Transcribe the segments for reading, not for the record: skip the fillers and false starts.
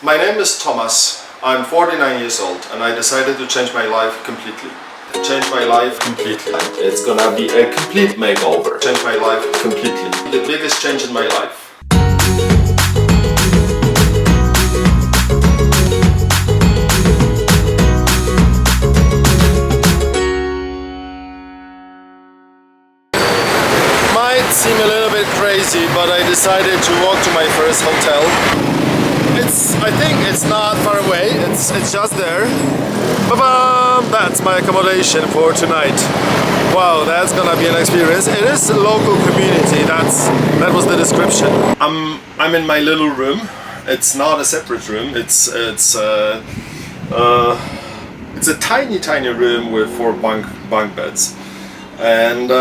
My name is Thomas. I'm 49 years old and I decided to change my life completely. Change my life completely. It's gonna be a complete makeover. Change my life completely. The biggest change in my life. Might seem a little bit crazy, but I decided to walk to my first hotel. I think it's not far away, it's just there. Ba-bam! That's my accommodation for tonight. Wow, that's gonna be an experience. It is a local community, that was the description. I'm in my little room. It's not a separate room, it's a tiny room with 4 bunk beds. And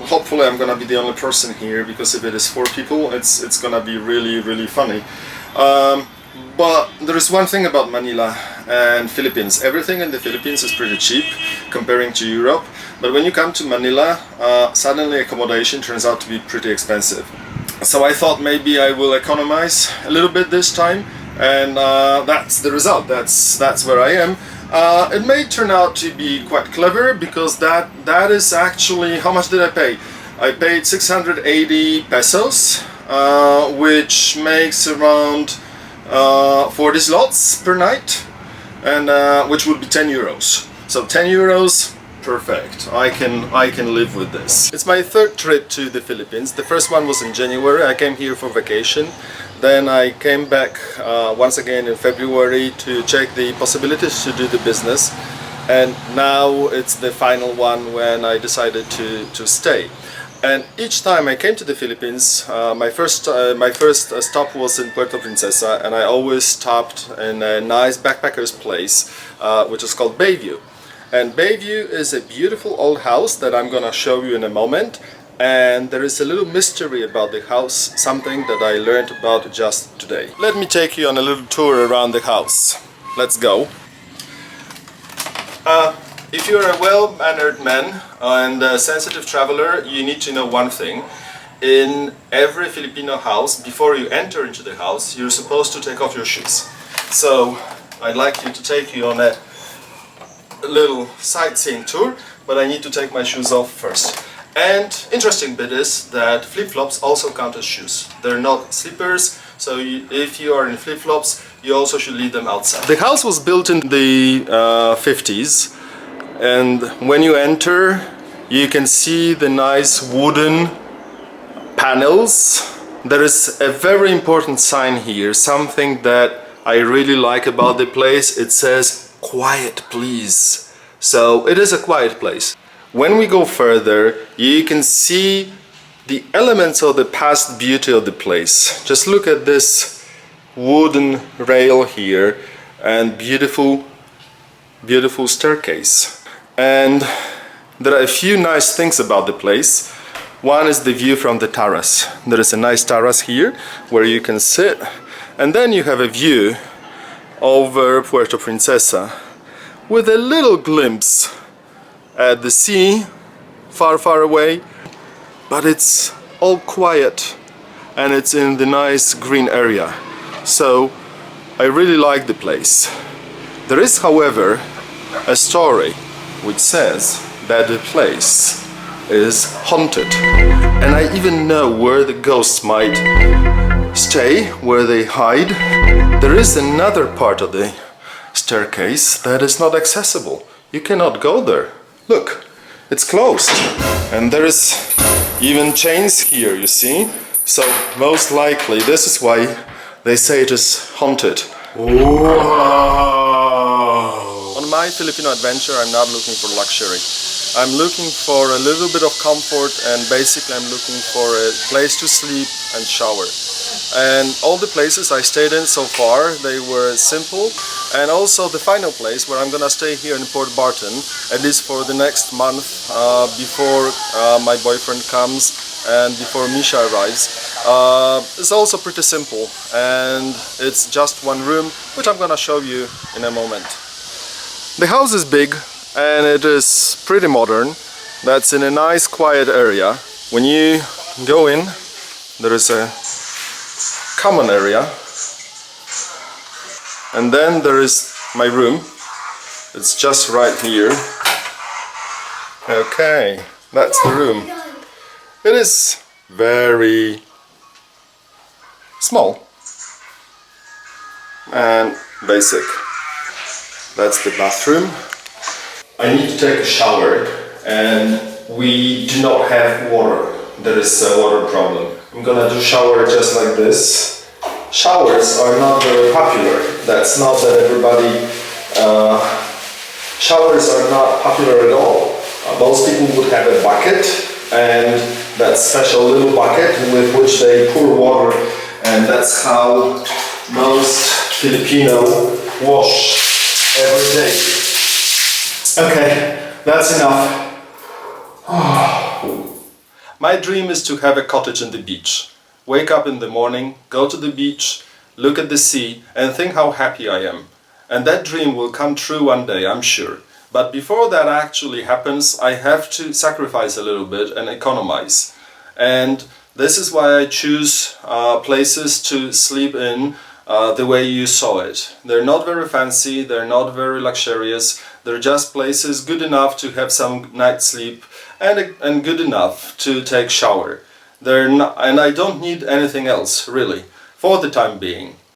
hopefully I'm gonna be the only person here, because if it is 4 people, it's gonna be really funny. But there is one thing about Manila and Philippines. Everything in the Philippines is pretty cheap comparing to Europe. But when you come to Manila, suddenly accommodation turns out to be pretty expensive. So I thought maybe I will economize a little bit this time, and that's the result. That's where I am. It may turn out to be quite clever, because that is actually, how much did I pay? I paid 680 pesos, which makes around 40 zlotys per night, and which would be 10 euros. So 10 euros, perfect. I can live with this. It's my 3rd trip to the Philippines. The first one was in January. I came here for vacation. Then I came back once again in February to check the possibilities to do the business. And now it's the final one when I decided to stay. And each time I came to the Philippines, my first stop was in Puerto Princesa, and I always stopped in a nice backpackers place, which is called Bayview. And Bayview is a beautiful old house that I'm gonna show you in a moment. And there is a little mystery about the house, something that I learned about just today. Let me take you on a little tour around the house. Let's go. If you're a well-mannered man and a sensitive traveler, you need to know one thing. In every Filipino house, before you enter into the house, you're supposed to take off your shoes. So I'd like to take you on a little sightseeing tour, but I need to take my shoes off first. And interesting bit is that flip-flops also count as shoes. They're not slippers, so if you are in flip-flops, you also should leave them outside. The house was built in the 50s. And when you enter, you can see the nice wooden panels. There is a very important sign here, something that I really like about the place. It says, "Quiet, please." So it is a quiet place. When we go further, you can see the elements of the past beauty of the place. Just look at this wooden rail here and beautiful staircase. And there are a few nice things about the place. One is the view from the terrace. There is a nice terrace here where you can sit, and then you have a view over Puerto Princesa with a little glimpse at the sea far away, but it's all quiet and it's in the nice green area. So I really like the place. There is, however, a story which says that the place is haunted, and I even know where the ghosts might stay, where they hide. There is another part of the staircase that is not accessible. You cannot go there. Look, it's closed, and there is even chains here, you see? So most likely this is why they say it is haunted. Wow. On my Filipino adventure, I'm not looking for luxury. I'm looking for a little bit of comfort, and basically I'm looking for a place to sleep and shower. And all the places I stayed in so far, they were simple. And also the final place where I'm gonna stay here in Port Barton, at least for the next month, before my boyfriend comes and before Misha arrives, is also pretty simple. And it's just one room, which I'm gonna show you in a moment. The house is big and it is pretty modern. That's in a nice quiet area. When you go in, there is a common area And then there is my room. It's just right here. Okay, that's the room. It is very small and basic. That's the bathroom. I need to take a shower and we do not have water. There is a water problem. I'm gonna do shower just like this. Showers are not very popular. That's not that everybody... showers are not popular at all. Most people would have a bucket, and that special little bucket with which they pour water, and that's how most Filipino wash every day. Okay, that's enough. My dream is to have a cottage on the beach. Wake up in the morning, go to the beach, look at the sea, and think how happy I am. And that dream will come true one day, I'm sure. But before that actually happens, I have to sacrifice a little bit and economize. And this is why I choose places to sleep in the way you saw it. They're not very fancy, they're not very luxurious, they're just places good enough to have some night sleep and good enough to take shower. They're not, and I don't need anything else, really, for the time being.